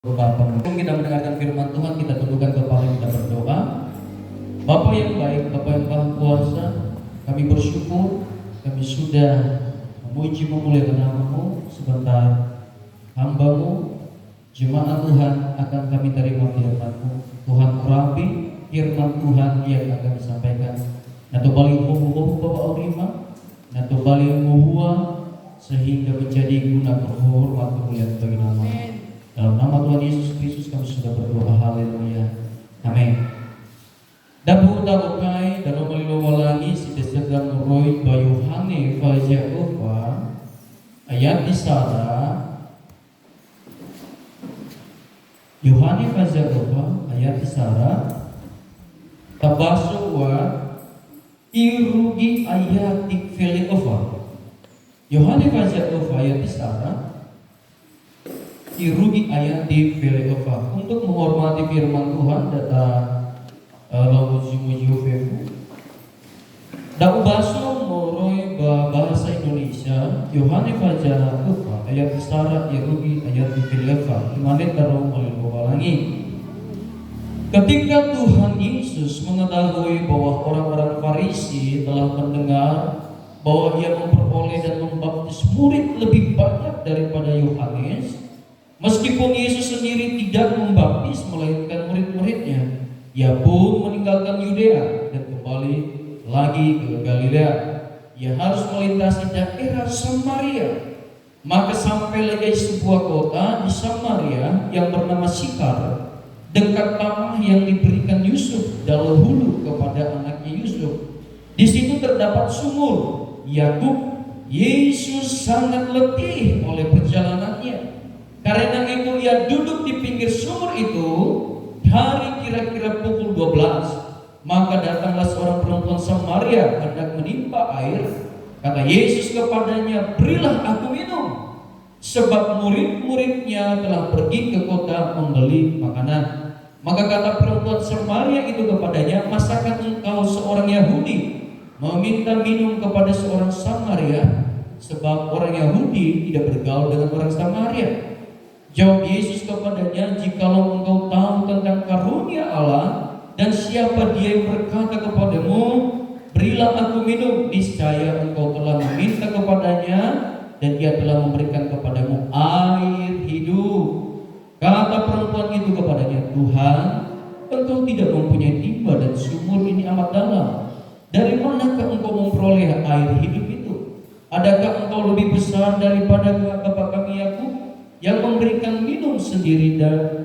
Bapa, kita mendengarkan firman Tuhan, kita tundukkan kepala, kita berdoa. Bapa yang baik, Bapa yang Maha Kuasa, kami bersyukur kami sudah memuji memuliakan nama-Mu. Sebentar hamba-Mu, jemaat Tuhan, akan kami terima firman-Mu. Tuhan urapi firman Tuhan yang akan disampaikan. Nato balik umuh Bapa Aurima, nato balik umuh sehingga menjadi guna berhormat kemuliaan bagi nama. Dalam nama Tuhan Yesus Kristus kami sudah berdoa, haleluya, amin. Dabu tabukai dalam melilowalangi si sedang meroi bayuhane fajaofa ayat di sana Yohane fajaofa ayat di sana tabaswa irugi ayat di feleofa Yohane fajaofa ayat di sana irugi ayat di Feleofa. Untuk menghormati firman Tuhan data lamujimu fefu dau baso moroi bahasa Indonesia Yohane Fajaofa ayat besar irugi ayat di Feleofa dimana taruh melilowalangi. Ketika Tuhan Yesus mengetahui bahwa orang-orang Farisi telah mendengar bahwa ia memperoleh dan membaptis murid lebih banyak daripada Yohanes, meskipun Yesus sendiri tidak membaptis melainkan murid-muridnya, ia pun meninggalkan Yudea dan kembali lagi ke Galilea. Ia harus melintasi daerah Samaria. Maka sampailah ia sebuah kota di Samaria yang bernama Sikar, dekat tanah yang diberikan Yusuf dahulu kepada anaknya Yusuf. Di situ terdapat sumur. Yakub, Yesus sangat letih oleh perjalanannya. Karena itu ia duduk di pinggir sumur itu hari kira-kira pukul 12. Maka datanglah seorang perempuan Samaria hendak menimba air. Kata Yesus kepadanya, "Berilah aku minum." Sebab murid-muridnya telah pergi ke kota membeli makanan. Maka kata perempuan Samaria itu kepadanya, "Masakah engkau seorang Yahudi meminta minum kepada seorang Samaria?" Sebab orang Yahudi tidak bergaul dengan orang Samaria. Jawab Yesus kepadanya, "Jikalau engkau tahu tentang karunia Allah dan siapa Dia yang berkata kepadamu, 'Berilah aku minum,' niscaya engkau telah meminta kepadanya dan Dia telah memberikan kepadamu air hidup." Kata perempuan itu kepadanya, "Tuhan, engkau tidak mempunyai timba dan sumur ini amat dalam. Dari manakah engkau memperoleh air hidup itu? Adakah engkau lebih besar daripada bapa kami Yakub, yang memberikan minum sendiri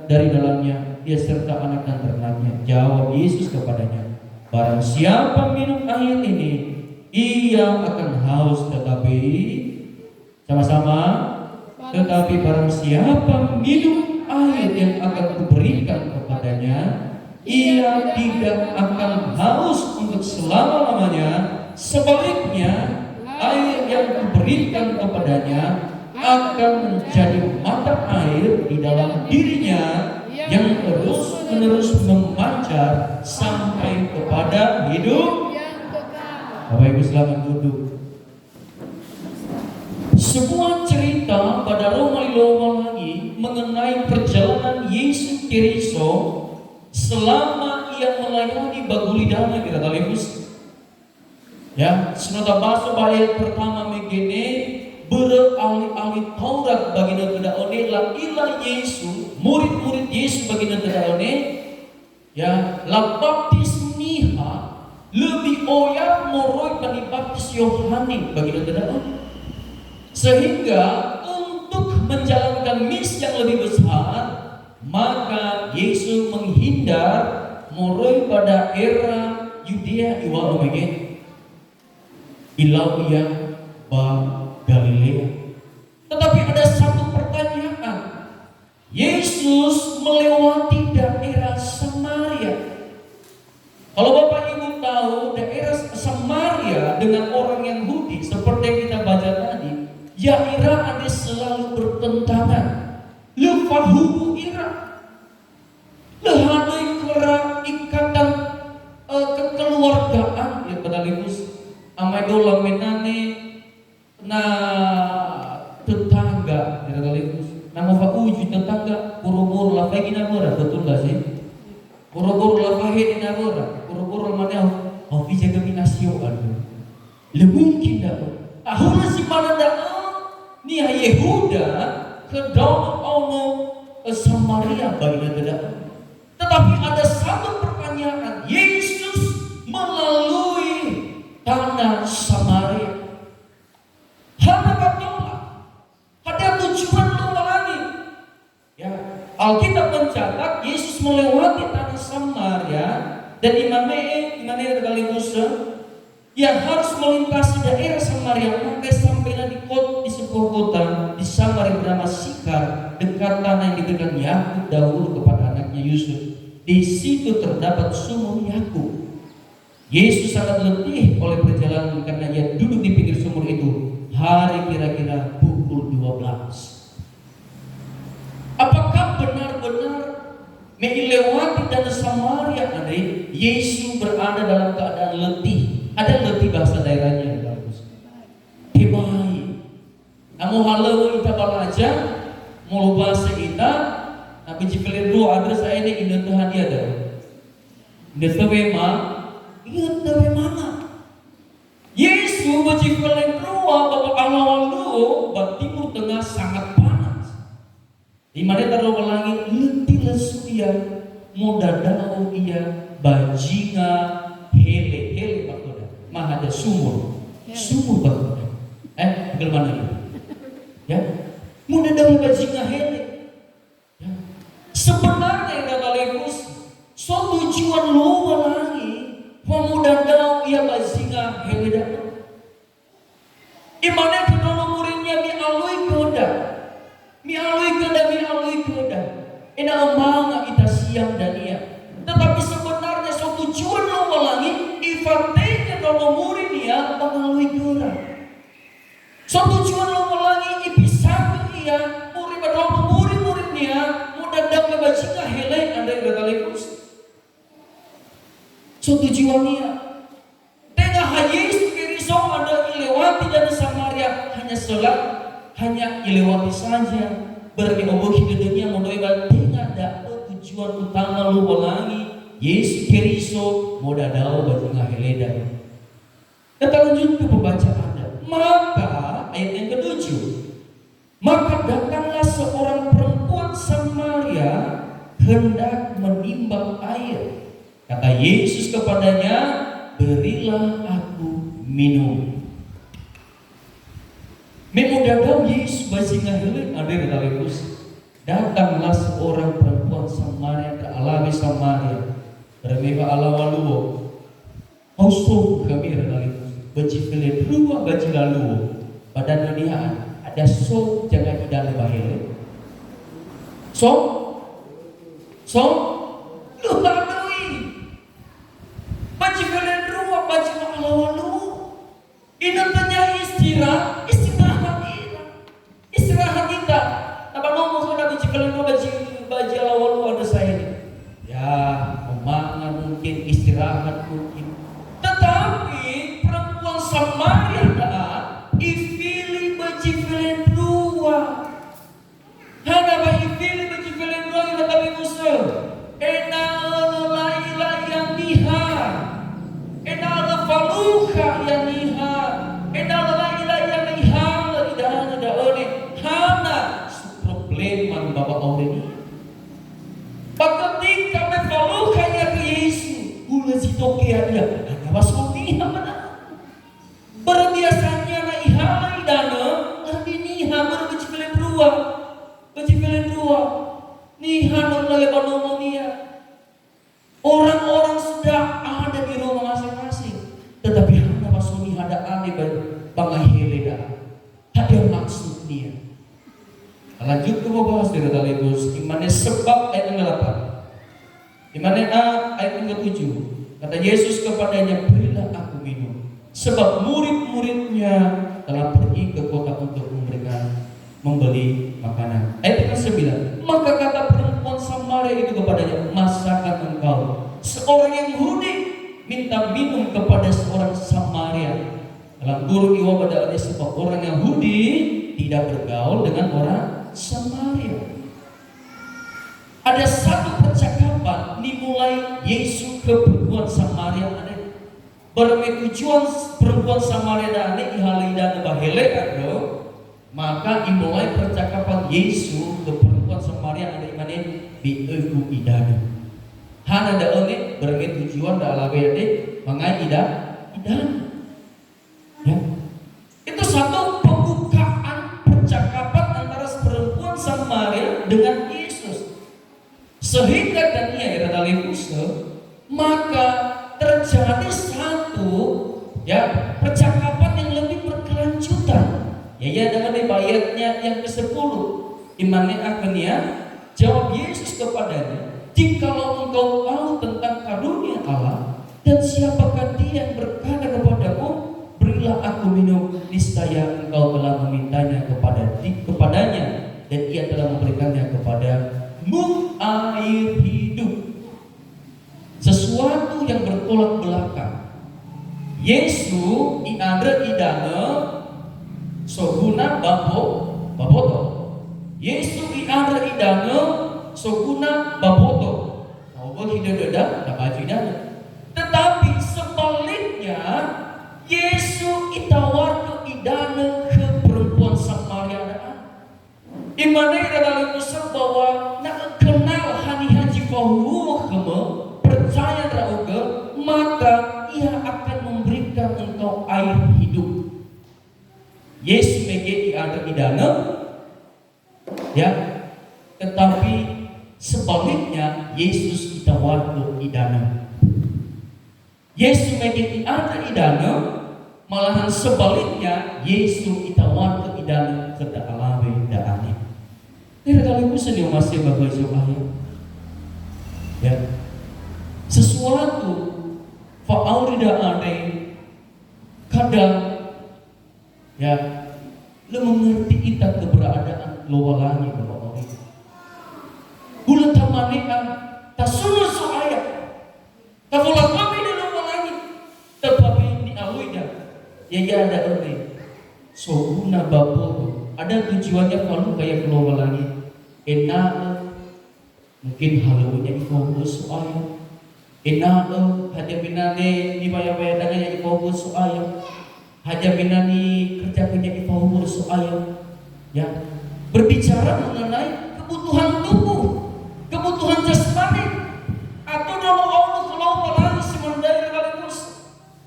dari dalamnya, dia serta anak dan ternaknya?" Jawab Yesus kepadanya, "Barang siapa minum air ini, ia akan haus, tetapi sama-sama, tetapi barang siapa minum air yang akan kuberikan kepadanya, ia tidak akan haus untuk selama-lamanya. Sebaliknya, air yang kuberikan kepadanya akan menjadi mata air di dalam dirinya yang terus-menerus memancar sampai kepada hidup yang kekal." Bapak Ibu selamat duduk. Sebuah cerita pada lagi mengenai perjalanan Yesus Kristus selama ia melayani Bagulidana kita kaligus. Ya, senota baso ayat pertama megene beralih-alih Taurat bagi tidak one la ila Yesus, murid-murid Yesus bagi tidak one ya la baptis niha lebih oya moroi panibaptis Yohane bagi tidak one, sehingga untuk menjalankan misi yang lebih besar maka Yesus menghindar moroi pada era Yudea iwa omege ilau ia ba Galilea. Tetapi ada satu pertanyaan. Yesus melewati daerah Samaria. Kalau Bapak Ibu tahu daerah Samaria dengan orang Yahudi seperti yang kita baca tadi, Yaira ada selalu bertentangan. Lefahubu ira. Lehadai kera ikatan kekeluargaan ya pedalimus amai dolang menane na tetangga ya pedalimus. Namo fa uji tetangga buru-buru lagi nabora, betul gak sih? Guru-guru lafahin nabora, guru-guru mana jaga minasio aduh. Lebih mungkin dah. Ahuna si mana dah? Ni Yehuda kedau Allah Samaria bagi dah. Tetapi ada satu pertanyaan, Yesus melalui tanah Samaria. Hana katola, ada tujuan melalui. Ya, Alkitab mencatat Yesus melewati tanah Samaria dan imane kali Musa yang harus melintasi daerah Samaria maka sampailah di sebuah kota di Samaria bernama Sikar dekat tanah yang diberikan Yakub dahulu kepada anaknya Yusuf. Di situ terdapat sumur Yakub. Yesus sangat letih oleh perjalanan karena ia duduk di pinggir sumur itu hari kira-kira pukul 12. Apakah benar-benar melewati tanah Samaria tadi Yesus berada dalam keadaan letih? Ada letih bahasa daerahnya bagus. Dibai. Namun halau kita belajar mau bahasa kita, tapi jika dua ada saya ini indah Tuhan dia ada. Indah Tuhan ingat dari mana? Yesus berjifalen dua bapak awal dulu, bat timur tengah sangat panas. Di mana taruh langit letih lesu ia, muda dao ia, bajinga hele bakoda. Mah ada sumur bakoda. Bagaimana ini? Ya, muda dao bajinga hele. Ya. Sebenarnya Katolikus, so tujuan luar lagi, pemuda dao ia bajinga hele dao. Imane kedua muridnya mialui koda. Ina omanga ita siang dan ia. Tetapi sebenarnya so tujuan lo langit ifatenya kalau murid dia mengalui koda. So tujuan lo langit ipisah ia murid pada murid-muridnya mudah dapat bajinga hele ada Katolikus. So tujuannya tengah Yesus Kristus ada ilewati dan Samaria hanya ilewati saja berarti oboh di dunia modoiban tengah dapat tujuan utama lu walangi Yesus Kristus moda dao bajinga heleda. Kita lanjut ke pembacaan Anda. Maka ayat yang ke-7, maka datanglah seorang perempuan Samaria hendak menimbang air. Kata Yesus kepadanya, berilah aku minum. Memudadau Yesus bajinga hele ada Katolikus. Datanglah seorang perempuan Samaria ke alami Samaria. Remeva alawaluo. Pauso kami Katolikus. Baji hele dua baji lalu. Pada dunia ada so jangan tidak lebih. So lu badui. Baji hele dua baji alawalu. Inatnya istirahat kita. Apa ngomong sudah baji hele dua baji alawalu ada saya ini. Ya, omongan mungkin istirahat mungkin. Tetapi perempuan Samaria ifili baji hele dua. Hana ba ifili baji hele dua kita kami musuh. Ena la yang niha. Ena la faluha yang niha. Ena la yang niha tidak ada oleh hana problem bapak orang ini. Ketika mefaluha yang ke Yesus, ulah si tokia dia. Ada masuk niha mana? Berbiasanya na ihala idana, nanti niha berbaji hele dua. Niha nolale panomonia. Orang-orang sudah ada di rumah masing-masing, tetapi hanya masuk niha ada ane bangai hele dah. Ada maksud dia. Lanjut ke bahas dari Katolikus. Dimana sebab ayat yang ke-8. Dimana ayat yang ke-7. Kata Yesus kepadanya, berilah aku minum. Sebab murid-muridnya telah pergi ke kota untuk membeli makanan. Ayat yang ke-9. Maka kata perempuan Samaria itu kepadanya, masakan engkau seorang Yahudi minta minum kepada seorang Samaria? Dalam guru iwa pada sebab orang Yahudi tidak bergaul dengan orang Samaria. Ada satu percakapan dimulai Yesus ke perempuan Samaria ane. Berme tujuan perempuan Samaria ane ihalida bahele ado, maka dimulai percakapan Yesus ke perempuan Samaria ane mane di egu idana. Hana da ane berme tujuan da alabe ade mangai idana. Ya. Itu satu pembukaan percakapan antara perempuan Samaria dengan Yesus. Sehingga Dania maka terjadi satu percakapan yang lebih berkelanjutan. Ya dengan ayatnya yang ke-10. Imane akhirnya jawab Yesus kepadanya, "Jikalau engkau tahu tentang karunia Allah dan siapakah dia yang berkata kepadaku, berilah aku minum, niscaya engkau telah memintanya kepadanya dan ia telah memberikannya kepadamu air hidup." Sesuatu yang bertolak belakang. Yesus iandre idana soguna baboto. Yesus iandre idana soguna baboto. Tahu hidup ada baju idana. Tetapi sebaliknya Yesus itawar ke idana ke perempuan Samaria. Imane dalam usaha bahwa nak kenal hani haji fahuh kemo percaya rauga, maka ia akan memberikan engkau air hidup. Yesus mege ada idana, ya, tetapi sebaliknya Yesus itawar ke idana. Yesus mege ada idana, malahan sebaliknya Yesus itawar ke idana ke daalabe daane. Ini kali seni masih bagai ayat. Ya, sesuatu fa'aurida ane kadang ya lu mengerti kita keberadaan lowalangi bahwa ini bulan tamaneka tasunul soaya kafulah kami di lowalangi tetapi di aluida ya ada ane soguna baboto ada tujuannya kalau kayak lowalangi enak mungkin halunya fokus soaya enak haja binane di baya-baya dengan fokus soaya haja binani kerja punya fokus soaya ya berbicara mengenai kebutuhan tubuh kebutuhan jasmani atau dalam Allah kalau melalui semandai sekaligus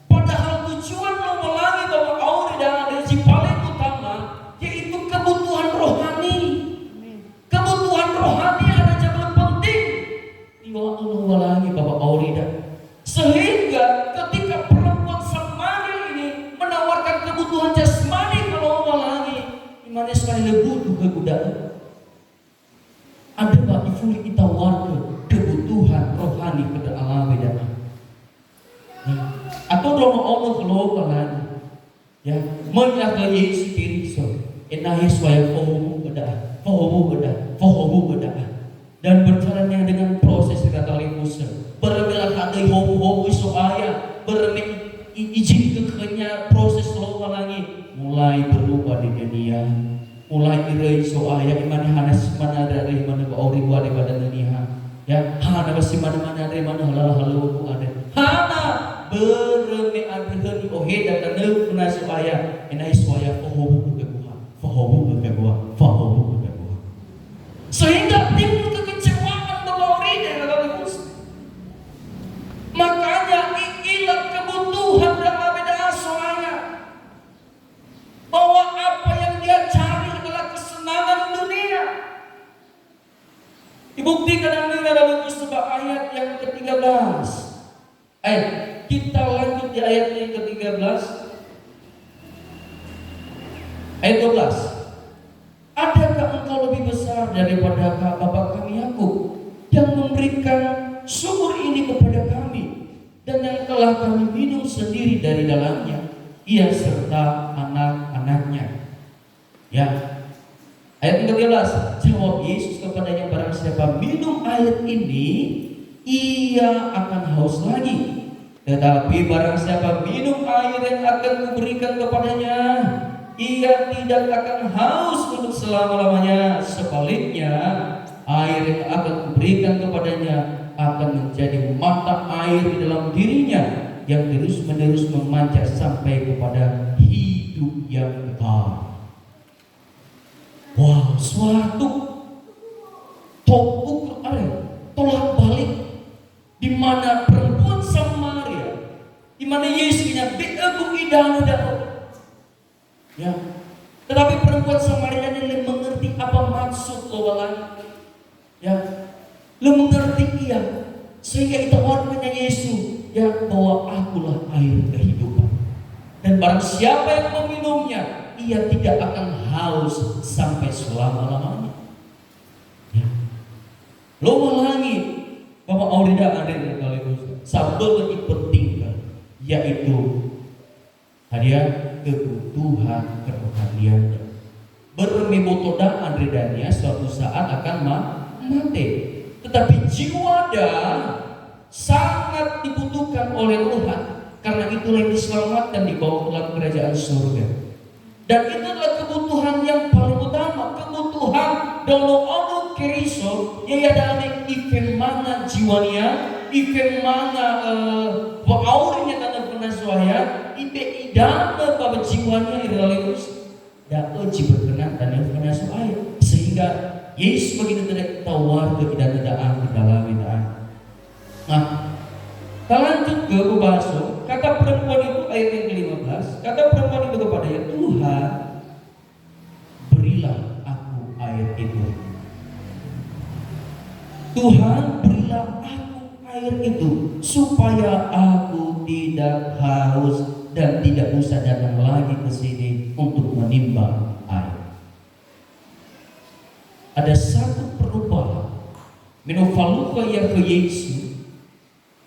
padahal tujuan melalui bahwa Allah dan ada si paling utama yaitu kebutuhan rohani. Kebutuhan rohani ada yang penting di Allah lagi Bapak Aurida. Sehingga ketika perempuan Samaria ini menawarkan kebutuhan jasmani kalau Allah lagi, dimana sekali butuh kegodaan. Ada Pak Ifuli kita warga kebutuhan rohani pada Allah beda. Ya. Atau doa Allah kalau lagi, ya, menjaga Yesus Kristus. Enak Yesus yang fohomu beda dan berjalannya dengan proses kata limus berbelah kadai homo soaya bermi izin kekenya proses loba lagi mulai berubah di dunia mulai irai soaya imani hanas mana dari mana bauri buat daripada dunia ya hana basi mana dari mana halalu ada hana bermi adheni oheda dan neu soaya enai soaya fohomu kegua sehingga timbul kekecewaan berlari dalam Yesus. Makanya ikilah kebutuhan dalam beda soalnya bahwa apa yang dia cari adalah kesenangan dunia. Dibuktikan dalam sebuah ayat yang ke-13. Kita lanjut di ayat yang ke-13. Ayat 12. Adakah engkau lebih besar daripada Bapa kami Yakub yang memberikan sumur ini kepada kami dan yang telah kami minum sendiri dari dalamnya, ia serta anak-anaknya. Ya. Ayat 13. Jawab Yesus kepadanya, barang siapa minum air ini, ia akan haus lagi. Tetapi barang siapa minum air yang akan kuberikan kepadanya, ia tidak akan haus untuk selama-lamanya. Sebaliknya, air yang akan kuberikan kepadanya akan menjadi mata air di dalam dirinya yang terus-menerus memancar sampai kepada hidup yang kekal. Wow, suatu tolak balik di mana perempuan Samaria, di mana Yesusnya beagung idanu dao. Ya. Tetapi perempuan Samaria ini mengerti apa maksud lawalan. Ya. Lu mengerti ia sehingga ditawarkannya Yesus ya bahwa akulah air kehidupan. Dan barang siapa yang meminumnya, ia tidak akan haus sampai selama-lamanya. Ya. Lo melangi bahwa aurida ada di sekaligus sabda lebih penting yaitu hadiah kebutuhan kerohanian. Bermebotoda andredanya suatu saat akan mati. Tetapi jiwa sangat dibutuhkan oleh Tuhan. Karena itulah yang diselamatkan dibawa ke dalam kerajaan surga. Dan itu adalah kebutuhan yang paling utama. Kebutuhan dalam Allah keriso yang ada ikan mana jiwanya, ikan mana aurinya tanah penasuaya, ibe idana bapa jiwanya iralus. Dan uji berkenan dan yang penasuaya. Sehingga Yesus begitu tidak tawar ke idaan-idaan ke dalam idaan. Nah, kita lanjut ke pembahasan. Kata perempuan itu ayat yang ke-15. Kata perempuan itu kepadanya, Tuhan, berilah aku air itu. Tuhan, berilah aku air itu supaya aku tidak haus dan tidak usah datang lagi ke sini untuk menimba air. Ada satu perubahan menofaluka yang ke Yesus,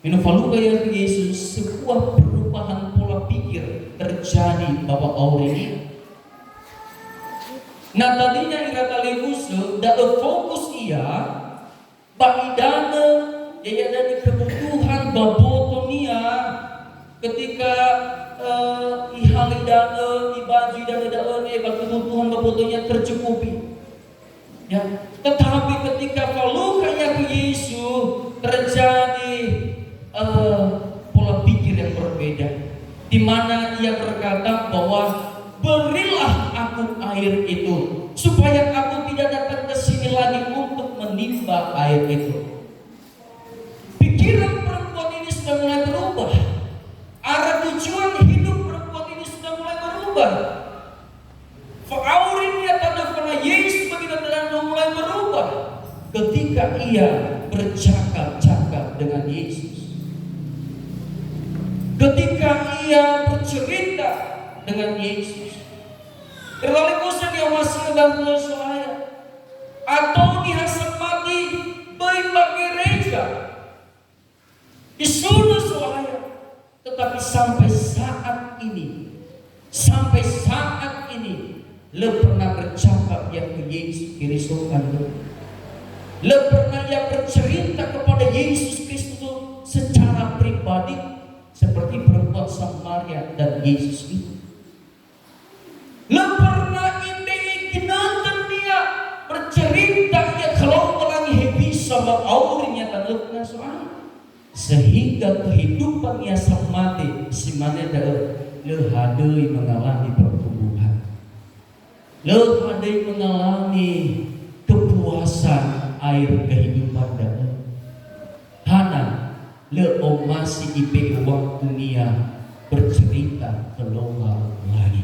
menofaluka yang ke Yesus, sebuah perubahan pola pikir terjadi bahwa orang ini. Nah tadinya irata lebusu dalam fokus ia baidana ia dari kebutuhan babotonia ketika ihalidana ibaju dan daun kebutuhan babotonia tercukupi. Ya, tetapi ketika falukanya ke Yesus terjadi pola pikir yang berbeda, di mana ia berkata bahwa berilah aku air itu supaya aku tidak datang ke sini lagi untuk menimba air itu. Pikiran perempuan ini sudah mulai berubah. Arah tujuan hidup perempuan ini sudah mulai berubah. Fa'aurinnya tanda karena Yesus begitu dan mulai berubah ketika ia bercakap-cakap dengan Yesus. Ketika ia bercerita dengan Yesus. Terlalu kusir yang masih membantu saya atau dihasap mati baik bagi gereja disuruh saya. Tetapi sampai saat ini le pernah bercakap yang ke Yesus Kristus kan? Le pernah yang bercerita kepada Yesus Kristus secara pribadi seperti perempuan Samaria dan Yesus itu. Le pernah nonton dia bercerita dia kalau orang bisa aurinya tanah soal sehingga kehidupannya semati simane le hadai mengalami pertumbuhan. Le hadai mengalami kepuasan air kehidupan dan hana le masih ipe waktu dia bercerita keluar lagi.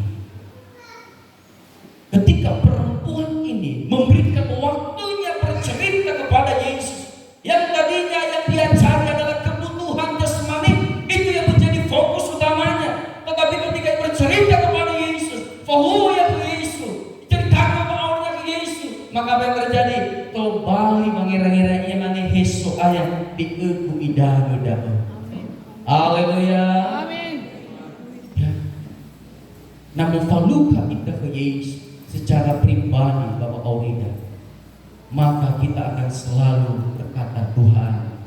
Ketika perempuan ini memberikan waktunya bercerita kepada Yesus, yang tadinya yang dia cari adalah kebutuhan jasmani, itu yang menjadi fokus utamanya. Tetapi ketika bercerita kepada Yesus, fahu ya Yesus, ceritakan kepada ke Yesus, maka apa yang terjadi? Kembali mengira-ngiranya mana Yesus ayat di eku idago-dago. Haleluya. Amin. Ya. Namun faluka kita ke Yesus secara pribadi Bapak Aurida, maka kita akan selalu berkata Tuhan,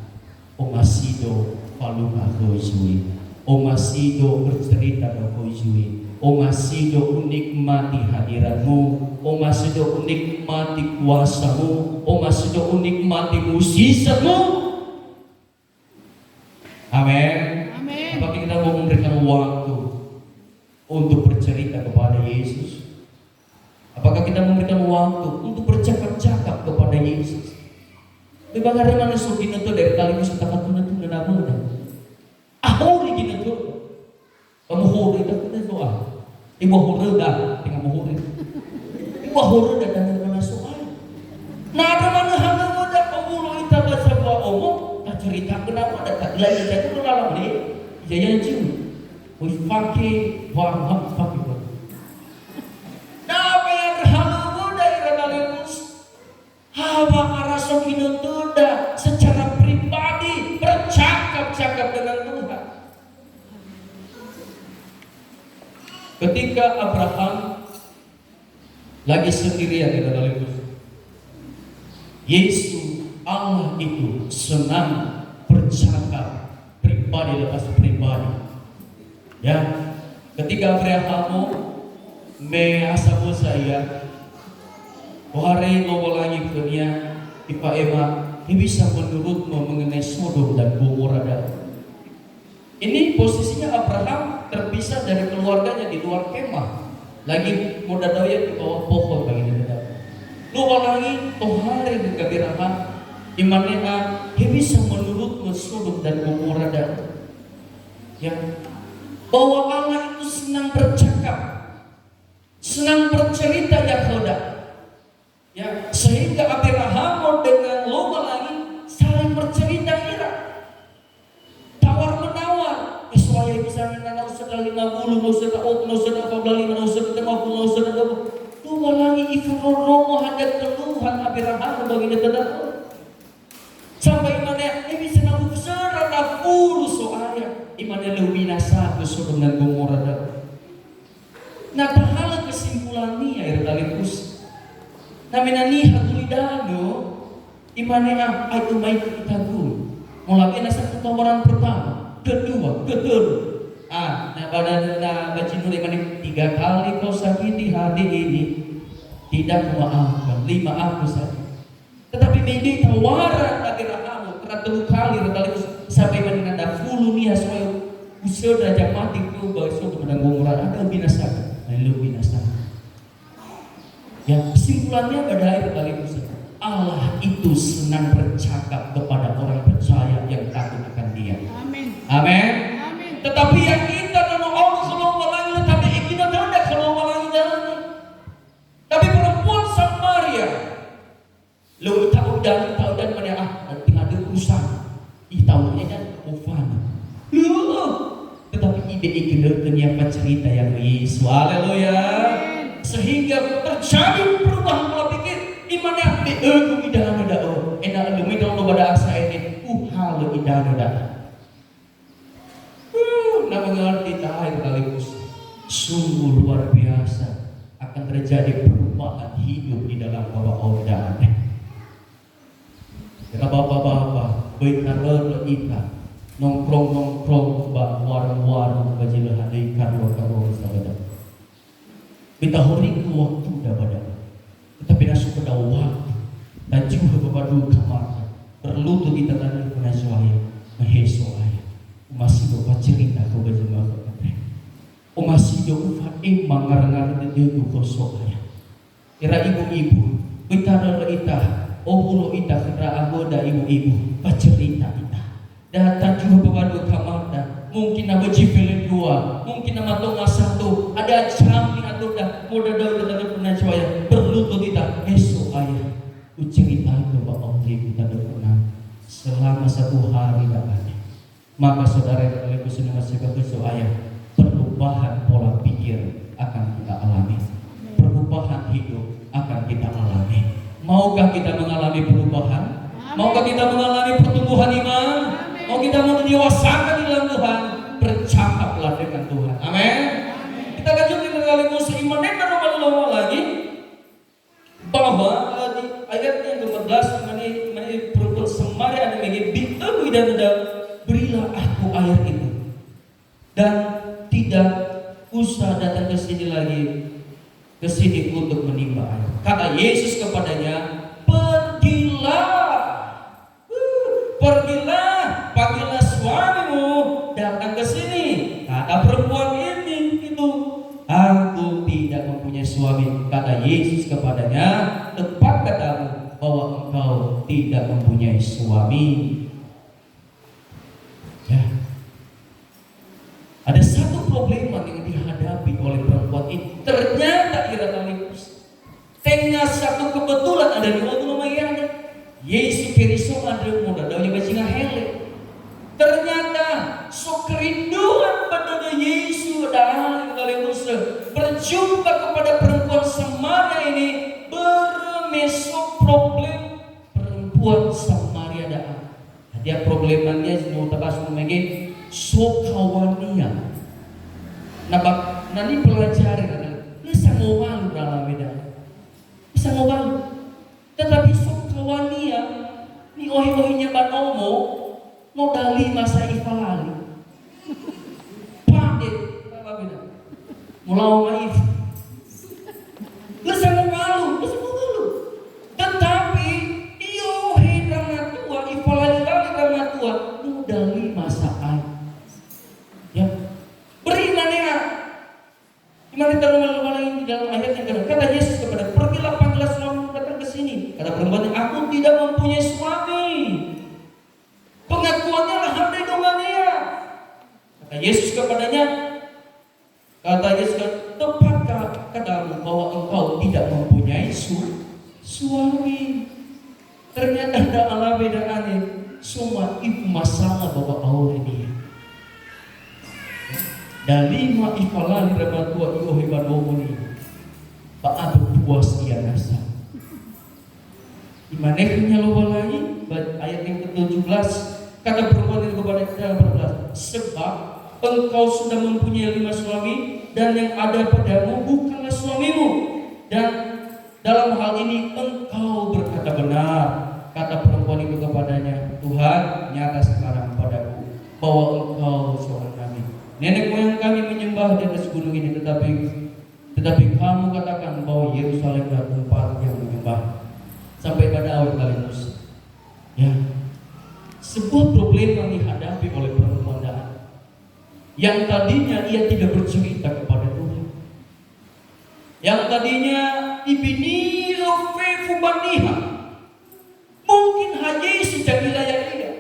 Omasido faluka hojui, Omasido bercerita ke hojui, Omasido menikmati hadiratmu, o masido unikmati kuasamu, o masido unikmati mukjizatmu. Amin. Amin. Apakah kita mau memberikan waktu untuk bercerita kepada Yesus? Apakah kita memberikan waktu untuk bercakap-cakap kepada Yesus? Bagaimana mana sokino tu dari kali itu setakat tuna tuna nama dah. Ahori gini tu, kamu hori dah kita soal. Ibu hori dah, tengah hori. Ibu hori dah dan mana soal. Nada mana hanya muda kamu kita baca buah omong, tak cerita kenapa dah tak lagi jadi dalam ni. Jaya jiu, we fakir, wah fakir. Hawa araso kinutuda secara pribadi bercakap-cakap dengan Tuhan. Ketika Abraham lagi sendirian di dalam Yesus Allah itu senang bercakap pribadi lepas pribadi. Ya, ketika Abraham measamu saya Wahai lo lagi dunia Ipa Ema ini bisa menurutmu mengenai Sodom dan Gomora. Ini posisinya Abraham terpisah dari keluarganya di luar kemah, lagi muda daya di bawah pohon bagi dia. Lo lagi tohare di kabirahan imannya ini bisa menurutmu Sodom dan Gomora. Ya, bahwa Allah itu senang bercakap, senang bercerita ya khoda. Ya, sehingga Abraham dengan Lot lagi saling bercerita kira tawar menawar. Iswaya bisa menanau sudah 50, sudah 40, sudah 45, sudah 50, sudah 20. Dua lagi ifrono hadap keluhan Abraham bagi dia. Sampai mana ini bisa nabu serata puluh soalnya imane lebih nasa ke Sodom dan Gomora. Nah, tahala kesimpulannya ya Erdalikus. Namina ni hatulidano imane ay umay kita gun. Mulai nasa ketawaran pertama, kedua, ketiga. Nah pada bacino imane 3 kali kau sakiti hati ini tidak memaafkan, 5 aku sakit. Tetapi ini tawaran Abraham karena 3 kali sampai menanda fulu nih supaya usia dah mati tu besok menanggung murah ada binasa, lalu binasa. Ya, kesimpulannya pada akhir kali itu Allah itu senang bercakap kepada orang percaya yang takut akan Dia. Amin. Amin. Amin. Tetapi yang kita dan Allah kalau lagi tapi kita tidak kalau lagi jalan. Tapi perempuan Samaria, lo tahu dan mana tinggal ada urusan. Tahunya kan ufan. Tetapi ide kenapa cerita yang Yesus. Haleluya. Sehingga terjadi perubahan pola pikir imane aku idana dao enak lu midang lo pada asa ini halo idana da na mengerti tahay kaligus sungguh luar biasa akan terjadi perubahan hidup di dalam bawah odaan. Kira bapak-bapak baik narar ita nongkrong ba warung-warung bajilah hadai karo sabada. Kita hori ke waktu dah pada, tetapi nasib pada waktu dan juga kepada kamar perlu tu kita tanya kepada suaya, mahesuaya, masih dapat cerita ke bajingan kita, masih dapat mangar-ngar itu ke suaya. Kira ibu-ibu, kita adalah ita, bulu ita kira agoda ibu-ibu, cerita ita. Datang juga kepada kamar dah. Mungkin nama jipilin 2, mungkin nama tonga 1, ada camping atau dah mudah dah kita pernah cuaya perlu tu kita esok ayah cerita ke bapak kita pernah selama 1 hari dah ada. Maka saudara yang lebih senang masih esok ayah perubahan pola pikir akan kita alami, perubahan hidup akan kita alami. Maukah kita mengalami perubahan? Maukah kita mengalami pertumbuhan iman? Mau kita mau didewasakan di dalam Tuhan, bercakaplah dengan Tuhan. Amin. Kita lanjutkan kali seiman dan normal lagi bahwa di ayat yang ke-14 mengenai perempuan Samaria ada bagi bitamu dan berilah aku air itu dan tidak usah datang ke sini lagi ke sini untuk menimba air. Kata Yesus kepadanya, pergilah, pergilah, panggillah suamimu datang ke sini. Kata perempuan ini itu, aku tidak mempunyai suami. Kata Yesus kepadanya, tepat katamu bahwa engkau tidak mempunyai suami. Ya. Ada satu problema yang dihadapi oleh perempuan ini. Ternyata Irakalius, tengah satu kebetulan ada di waktu lumayan. Yesus Kristus ada muda daunnya bajingan hele. Ternyata so kerinduan pada Yesus dan Irakalius berjumpa kepada perempuan Samaria ini bermesok problem perempuan Samaria dah. Dia problemannya mau tabas mungkin so kawania. Nabak nani pelajari bisa ngomong dalam beda, bisa ngomong. Tetapi so kawania ni ohi-ohinya banomo modali masa ifalali. Padet apa beda? Mulau maif. Bisa ngomong, bisa ngomong. Tetapi iyo hidang tua ifalali dalam tua modali masa air. Ya, beri nanya. Gimana kita ngomong di dalam ayat yang kedua? Kata Yesus kepada, pergilah panggillah suamimu datang ke sini. Kata perempuan, aku tidak mempunyai suami. Pengakuannya lah handai dongannya. Kata Yesus kepadanya, kata Yesus, tepatkah katamu bahwa engkau tidak mempunyai suami? Ternyata ada ala bedaannya. Semua itu masalah bahwa Allah ini. Dari ma ifalali rabatua iuhi badomuni paadu puas ia nasa. Imanehnya lawalai ayat yang ke-17 kata perempuan itu kepada ayat 14, sebab engkau sudah mempunyai 5 suami dan yang ada padamu bukanlah suamimu, dan dalam hal ini engkau berkata benar. Kata perempuan itu kepadanya, Tuhan, nyata sekarang padaku bahwa engkau seorang nabi. Nenek moyang kami menyembah di atas gunung ini, tetapi kamu katakan bahwa Yerusalem adalah tempat yang menyembah. Sampai pada awal kalimus. Ya, sebuah problem yang dihadapi oleh perempuan yang tadinya ia tidak bercerita kepada Tuhan, yang tadinya ibni fubaniha mungkin hanya sejak wilayah dia.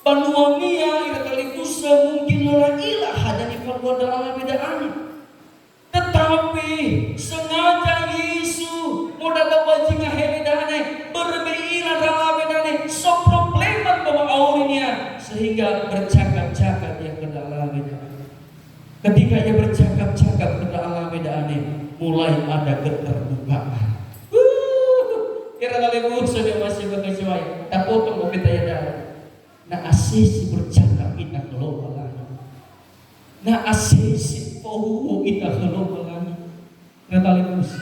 Panuamia Irakalius mungkin lalagilah hadani keluar dalam bedaan. Tetapi sengaja Yesus mau datang bajingan hebedane berbeda dalam bedane so probleman bahwa awalnya sehingga bercakap-cakap yang ke dalam bedane. Ketika ia bercakap-cakap ke dalam bedane mulai ada keterbukaan. Irakalius sudah masih berkecuali tak potong kita ya dah. Na asisi bercakap kita keluar lagi. Na asisi pohu kita keluar lagi. Natalimus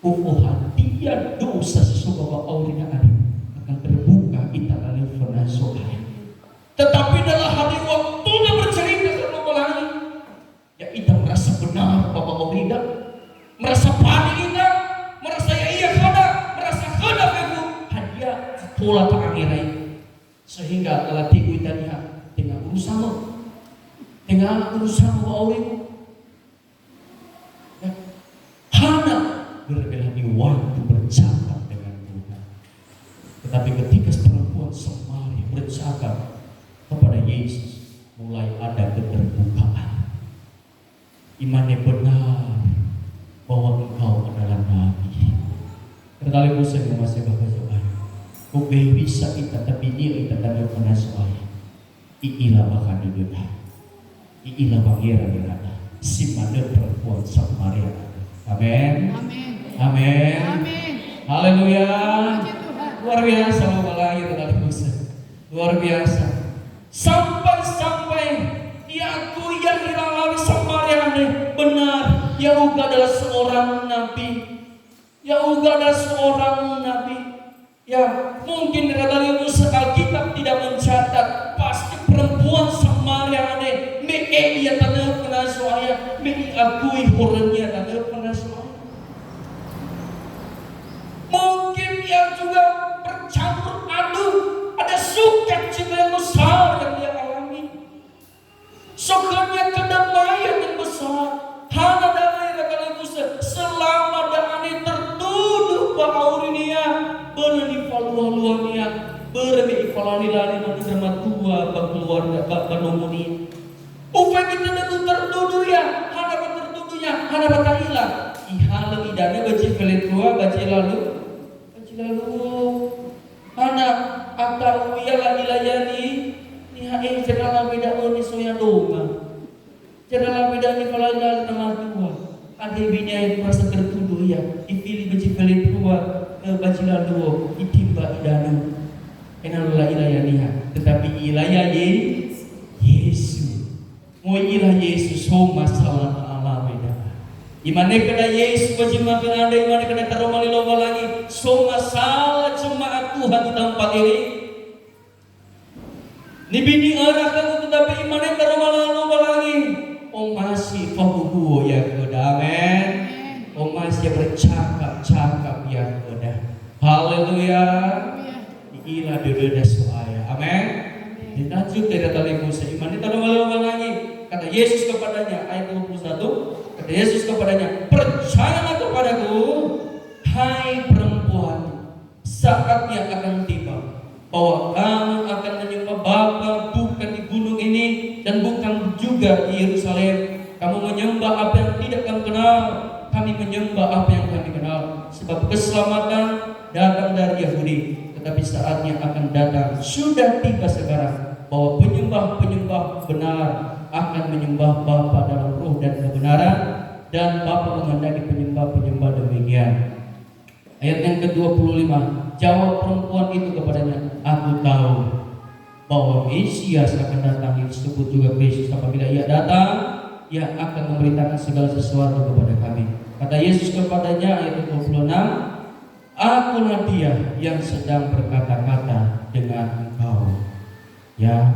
hadiah dosa sesuatu awalnya ada akan terbuka kita lalu penasohan. Tetapi dalam hari waktunya bercerita keluar lagi, ya kita merasa benar bahwa tidak, merasa panik kita, merasa ya iya kada, merasa kada begitu hadiah pola pengirai. Sehingga kalau tigu tanya dengan urusan awalnya, ya, hana berbeda di waktu bercakap dengan Tuhan. Tetapi ketika perempuan Samaria bercakap kepada Yesus, mulai ada keterbukaan. Imannya benar bahwa engkau adalah nabi. Terkali musim masih bapak Tuhan. Kung bisa kita tapi dia kita tanda penasoy. Iila baka duduk. Iila bangira berada. Si mana perempuan Samaria. Amin. Amin. Amin. Amin. Haleluya. Tuhan. Luar biasa mengalami dengan Musa. Luar biasa. Sampai diakui yang dilalui Samaria benar. Yahuda adalah seorang nabi. Yahuda adalah seorang nabi. Ya, mungkin dari Musa Alkitab tidak mencatat pasti perempuan Samaria ia tanah penasuaya, akui horenya tanah penasuaya. falani-lani manu drama tua bang keluarga bang penomoni. Upaya kita itu tertuduh ya, hana tertuduhnya, hana hilang. Ihala idana baca tua baca lalu, hana atau ialah ilayani nihae cenala beda oni soya doma. Cenala beda ni falani-lani nama tua. Ada binya yang merasa tertuduh ya, dipilih baca tua baca lalu, itimba idanu. Enalah ilayaniha, tetapi ilayah Yesus. Mau ilah Yesus homa salah Allah beda. Imane kada Yesus bajima kada imane kada taromali loba lagi. Soma salah jemaat Tuhan di tempat ini. Ni bini arah kan tetapi imane taromali loba lagi. Oh masih fahuhu ya kada amen. Oh masih bercakap-cakap ya kada. Haleluya. Ilah dede soaya. Amin. Dilanjut dari tali Musa iman itu ada malu lagi. Kata Yesus kepadanya ayat 21. Kata Yesus kepadanya, percayalah kepadaku, hai perempuan, saatnya akan tiba bahwa kamu akan menyembah Bapa bukan di gunung ini dan bukan juga di Yerusalem. Kamu menyembah apa yang tidak kamu kenal, kami menyembah apa yang kami kenal. Sebab keselamatan datang dari Yahudi. Tapi saatnya akan datang, sudah tiba sekarang, bahwa penyembah-penyembah benar akan menyembah Bapa dalam roh dan kebenaran, dan Bapa menghendaki penyembah-penyembah demikian. Ayat yang ke-25, jawab perempuan itu kepadanya, aku tahu bahwa Mesias akan datang, yang disebut juga Kristus. Apabila ia datang, ia akan memberitakan segala sesuatu kepada kami. Kata Yesus kepadanya, ayat 26, akulah dia yang sedang berkata-kata dengan engkau. Ya,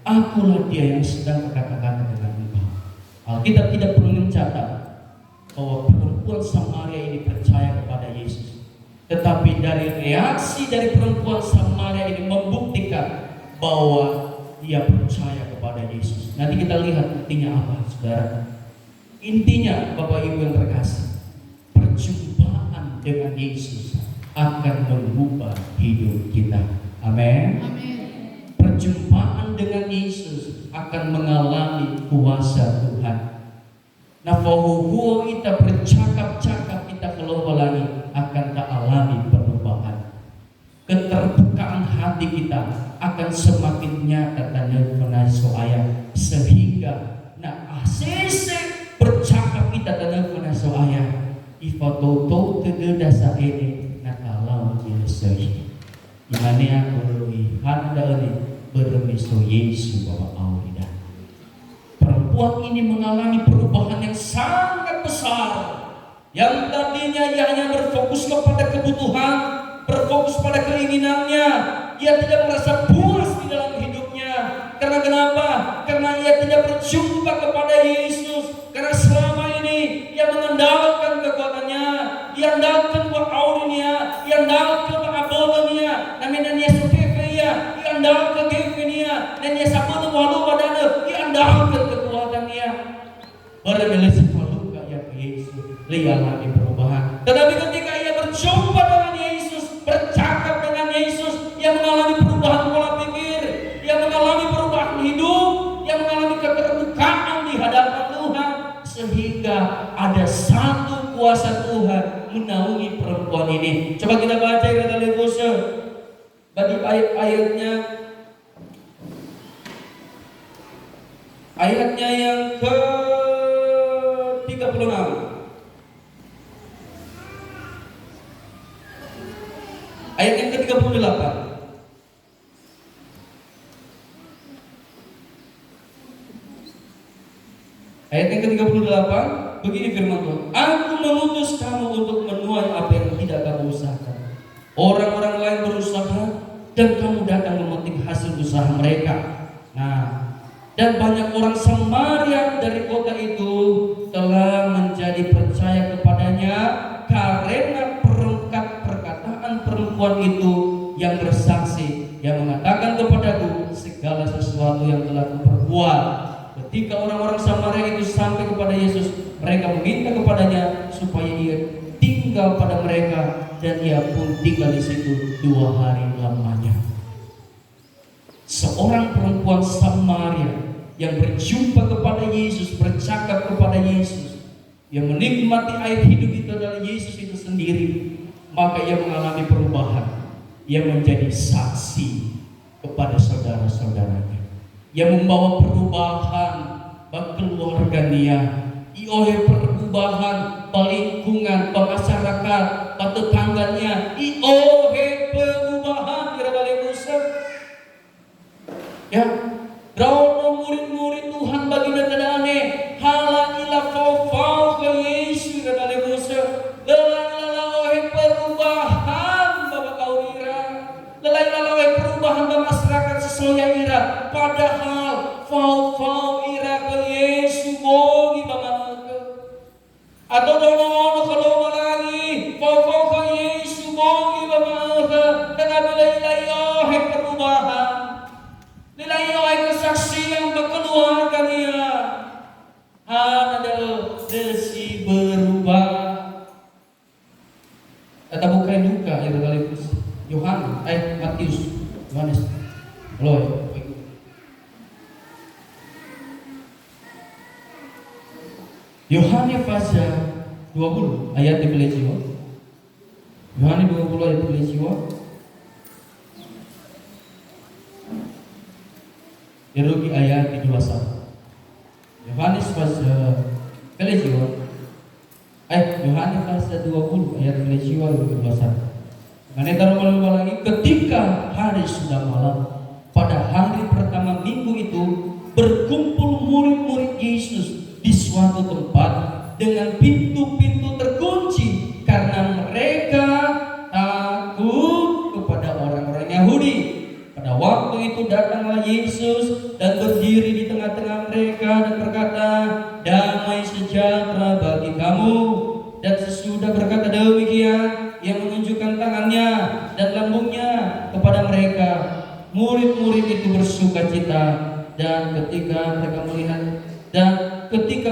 akulah dia yang sedang berkata-kata dengan engkau. Alkitab tidak perlu mencatat bahwa perempuan Samaria ini percaya kepada Yesus. Tetapi dari reaksi dari perempuan Samaria ini membuktikan bahwa dia percaya kepada Yesus. Nanti kita lihat intinya apa, saudara. Intinya, Bapak Ibu yang terkasih, perjumpaan dengan Yesus akan mengubah hidup kita. Amin. Perjumpaan dengan Yesus akan mengalami kuasa Tuhan. Nah, bahwa kita bercakap-cakap kita keluar lagi akan tak alami perubahan. Keterbukaan hati kita akan semakin nyata tanda soaya, sehingga asese bercakap kita tanda soaya ifatoto tedasa ini kalau Yesus imane aku lihat dari bermiso Yesus Bapak Aulida. Perempuan ini mengalami perubahan yang sangat besar. Yang tadinya ia hanya berfokus kepada kebutuhan, berfokus pada keinginannya, ia tidak merasa puas di dalam hidupnya. Karena kenapa? Karena ia tidak berjumpa kepada Yesus. Karena selama ini ia mengandalkan kekuatannya, ia andalkan Aulinia, ia andalkan Abodonia, namanya Yesus Kefeya, ia andalkan Kefenia, dan ia sabun walu badana, ia andalkan kekuatannya. Barangkali sepaluh kayak Yesus, lihatlah di perubahan. Tetapi ketika ia berjumpa dengan Yesus, bercakap dengan Yesus, ia mengalami perubahan pola pikir, ia mengalami perubahan hidup, ia mengalami keterbukaan di hadapan Tuhan, sehingga ada satu kuasa Tuhan menaungi perempuan ini. Coba kita baca kata Levuse bagi ayatnya yang ke-36. Ayat yang ke-38. Ayat yang ke-38, begini firman Tuhan, aku mengutus kamu untuk menuai apa yang tidak kamu usahakan. Orang-orang lain berusaha dan kamu datang memetik hasil usaha mereka. Nah, dan banyak orang Samaria dari kota itu telah menjadi percaya kepadanya karena perkataan perempuan itu yang bersaksi, yang mengatakan kepadaku segala sesuatu yang telah kuperbuat. Ketika orang-orang Samaria itu sampai kepada Yesus, mereka meminta kepadanya supaya ia tinggal pada mereka, dan ia pun tinggal di situ 2 hari lamanya. seorang perempuan Samaria yang berjumpa kepada Yesus, bercakap kepada Yesus, yang menikmati air hidup itu adalah Yesus itu sendiri, maka ia mengalami perubahan. Ia menjadi saksi kepada saudara-saudaranya. Ia membawa perubahan bagi keluarga dia. Iohe perubahan lingkungan, masyarakat, tetangganya. Iohe perubahan ya. Rauno murid-murid Tuhan bagi dadane hala ila fau ke Yesus dadane Musa. Lalai perubahan Bapak Kaurira. Lalai perubahan masyarakat sesuai ira. Padahal fau ira ke Yesus bogi Bapak. Atau dono kalau lagi fau ke Yesus bogi Bapak. Tetapi lalai perubahan. Nilai kesaksian berkeluarga dia ada desi berubah. Kata bukan duka ya kali Yohanes halo Yohanes pasal 20 ayat 13. Yohanes 20 ayat 13. Erogi ayat 21. Yohanes pasal Yohanes pasal 20 ayat 21. Mana taruh lagi ketika hari sudah malam pada hari pertama minggu itu berkumpul murid-murid Yesus di suatu tempat dengan pintu-pintu terkunci karena mereka takut kepada orang-orang Yahudi. Pada waktu itu datanglah Yesus dan berdiri di tengah-tengah mereka dan berkata, damai sejahtera bagi kamu. Dan sesudah berkata demikian, ia menunjukkan tangannya dan lambungnya kepada mereka. Murid-murid itu bersukacita dan ketika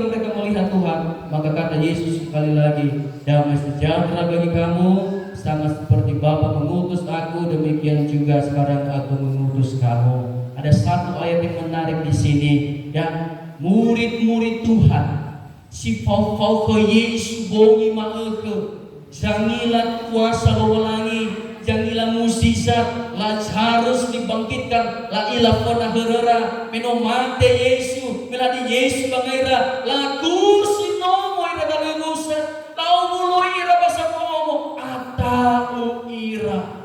mereka melihat Tuhan, maka kata Yesus sekali lagi, damai sejahtera bagi kamu. Sama seperti Bapa mengutus aku, demikian juga sekarang aku mengutus kamu. Ada satu ayat yang menarik di sini, ya. Murid-murid Tuhan, si fau ke Yesus bongi maeke, jangilah kuasa wewangi, jangilah musisat, Lazarus dibangkitkan, la ilah kona herera, menomate Yesus, meladi Yesus bangaira, laku sinomo ira dalemusa, tau mulu ira basa komo, atau ira.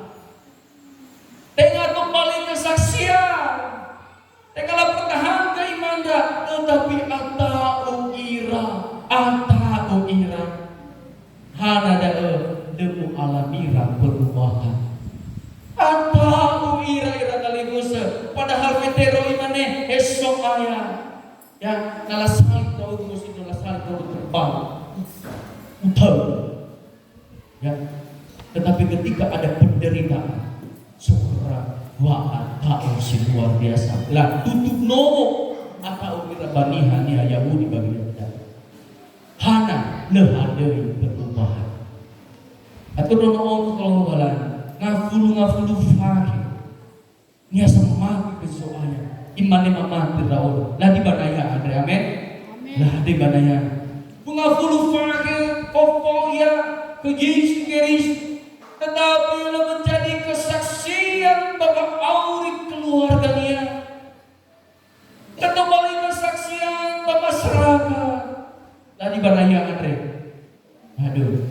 Tengah kembali kesaksian, tengahlah pertahanan keimanda, tetapi atau ira, hana dae demu alamira perubahan. Atau ira kaligusa, padahal metero imane esok ayah, ya nalasal tau musi nalasal tau terbang, utang, ya. Tetapi ketika ada penderitaan, syukur wa'at ta'u si luar biasa lah tutup nomo atau ira banihan ya Yahudi bagi kita hana lehadei perubahan atau dono kalau ngalan ngafulu fakir nia semaki kesoalnya imane mama tiraul lah di banaya andre amin lah di banaya ngafulu fakir popoya ke Yesus Kristus. Tetapi menjadi kesaksian bagi auri keluarganya, kembali kesaksian bagi masyarakat. Tadi baraya Andre, aduh,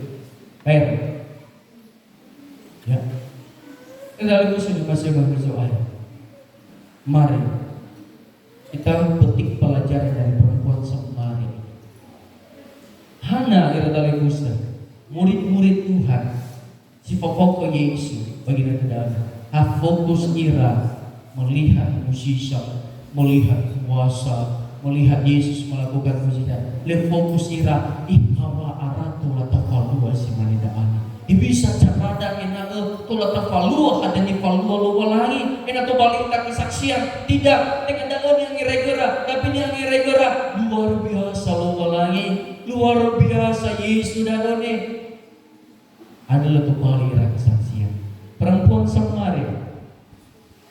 baik, ya. Kita sudah masih bersoal. Mari kita petik pelajaran dari perempuan Samaria. Hana ira murid-murid Tuhan. Si pokok Yesus bagi kita fokus ira melihat mukjizat, melihat kuasa, melihat Yesus melakukan mukjizat. Le fokus ira ikawa aratu la tafalua si manidaan. Ibisa carada ena tula tafalua ada ni falua lo walai ena to balik tak kesaksian tidak dengan daun yang irregera tapi yang irregera luar biasa lo walai luar biasa Yesus daone adalah kembali kesaksian perempuan Samaria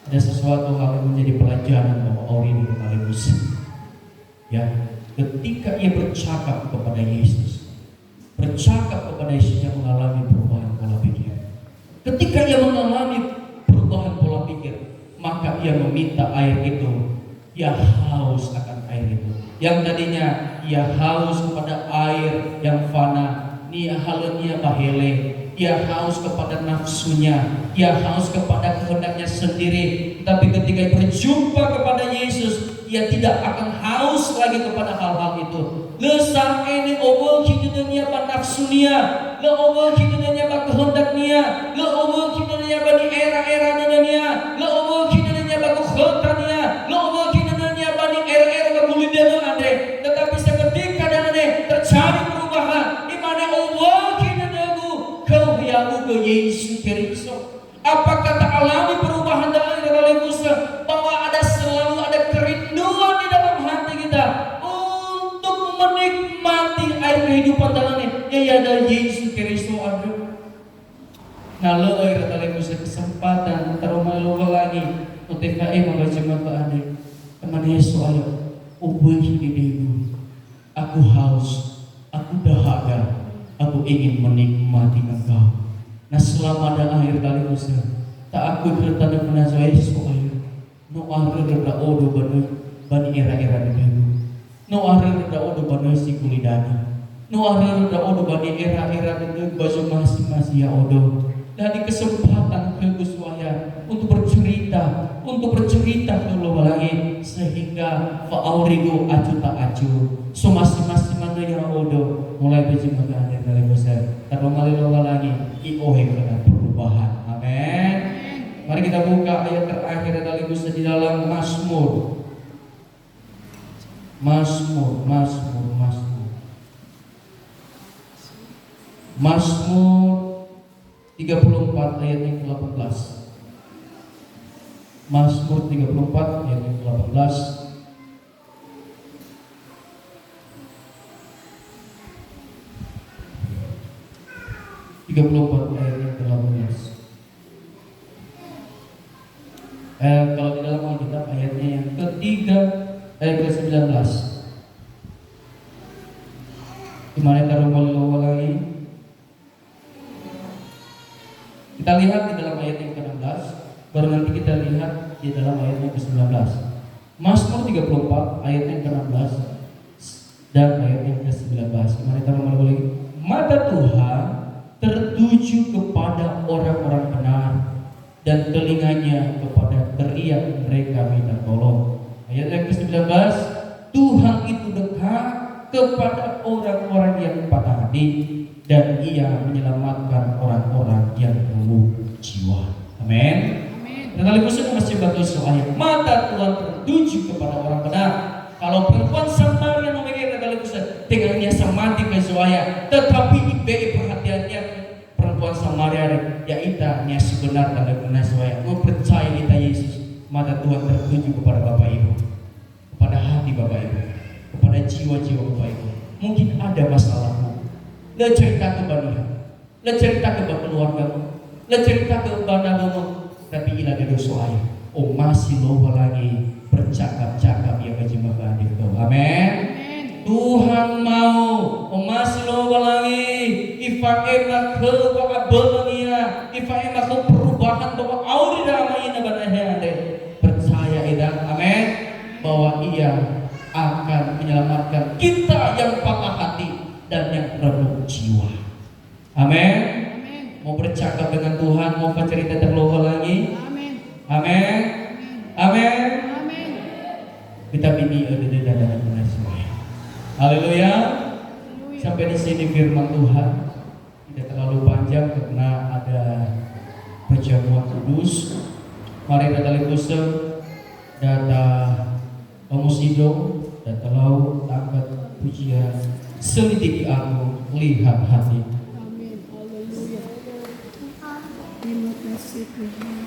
Ada sesuatu hal yang menjadi pelajaran bahwa Aurelius sekaligus. Ya, ketika ia bercakap kepada Yesus, ia mengalami perubahan pola pikir. Ketika ia mengalami perubahan pola pikir, maka ia meminta air itu. Ia haus akan air itu. Yang tadinya ia haus kepada air yang fana, ia halnya bahele. Ia haus kepada nafsunya, ia haus kepada kehendaknya sendiri. Tapi ketika berjumpa kepada Yesus, ia tidak akan haus lagi kepada hal-hal itu. Le sang ini obo hidupnya ba nafsunya, le obo hidupnya ba kehendaknya, le obo hidupnya ba di era-era dunia, le obo hidupnya ba kehendaknya, le obo hidupnya ba di era-era kemuliaan ande. Tetapi seketika dan ande terjadi perubahan. Di mana obo kau yang ke Yesus Kristus. Apakah tak alami perubahan dalam Yerusalem, bahwa selalu ada kerinduan di dalam hati kita untuk menikmati air kehidupan dalamnya, yaitu ada Yesus Kristus ada. Nah, lo Yerusalem kesempatan terumah lo lagi untuk mengajar ke anda. Teman Yesus ayo, ubah hidupku. Aku haus, aku dahaga. Aku ingin menikmati Engkau. Nah, selama ada akhir kali usaha, tak aku kereta dan menazai soal. No akhir reda odo bani era-era dulu. No akhir reda odo bani si kulidana. No akhir reda odo bani era-era dulu baju masing-masing ya odo. Dan di kesempatan kegusuaya untuk bercerita dulu lagi sehingga fa'aurigo acu tak acu. So masing-masing mana yang odo mulai berjumpa dengan dari besar. Tapi malilo lagi iohe dengan perubahan. Amin. Mari kita buka ayat terakhir dari besar di dalam Mazmur 34 ayat yang ke-18. Mazmur 34 ayat yang ke-18. Ayat yang ke-18. Kalau di dalam Alkitab ayatnya yang ketiga ayat ke-19. Dimana taruh balik lagi. Kita lihat di dalam ayat yang ke-16, baru nanti kita lihat di dalam ayat yang ke-19. Mazmur 34 ayat yang ke-16 dan ayat yang ke-19. Dimana taruh balik lagi. Mata Tuhan tertuju kepada orang-orang benar dan telinganya kepada teriak mereka minta tolong. Ayat yang ke-19, Tuhan itu dekat kepada orang-orang yang patah hati dan ia menyelamatkan orang-orang yang luluh jiwa. Amin. Dan kali musuh masih bagus ayat. Mata Tuhan tertuju kepada orang benar. Kalau perempuan Samaria memikirkan kali musuh, tinggalnya samati ke Zoya, tetapi ibe perhatiannya perempuan Samaria yaitu yang sebenar dan benar Zoya mempercayai kita Yesus. Mata Tuhan tertuju kepada Bapak Ibu, kepada hati Bapak Ibu, kepada jiwa-jiwa Bapak Ibu. Mungkin ada masalahmu, le cerita ke Bania, le cerita ke keluargamu, le cerita ke bandagamu, tapi ilah ada dosa ayah. Oh masih loh lagi bercakap-cakap yang kejemahan itu. Amin. Tuhan mau masih loh lagi ifaemak ke abelania, ifaemak ke perubahan bahwa auri dalam ini banahnya percaya idah. Amin. Bahwa ia akan menyelamatkan kita yang patah hati dan yang renung jiwa. Amin. Mau bercakap dengan Tuhan, mau bercerita terlalu lagi. Amin. Amin. Kita bini ada di dalam semua. Haleluya. Sampai di sini firman Tuhan. Tidak terlalu panjang karena ada perjamuan kudus. Mari kita lihat data Musido dan telau angkat pujian selidiki aku lihat hati. Amin. Haleluya. Terima kasih Tuhan.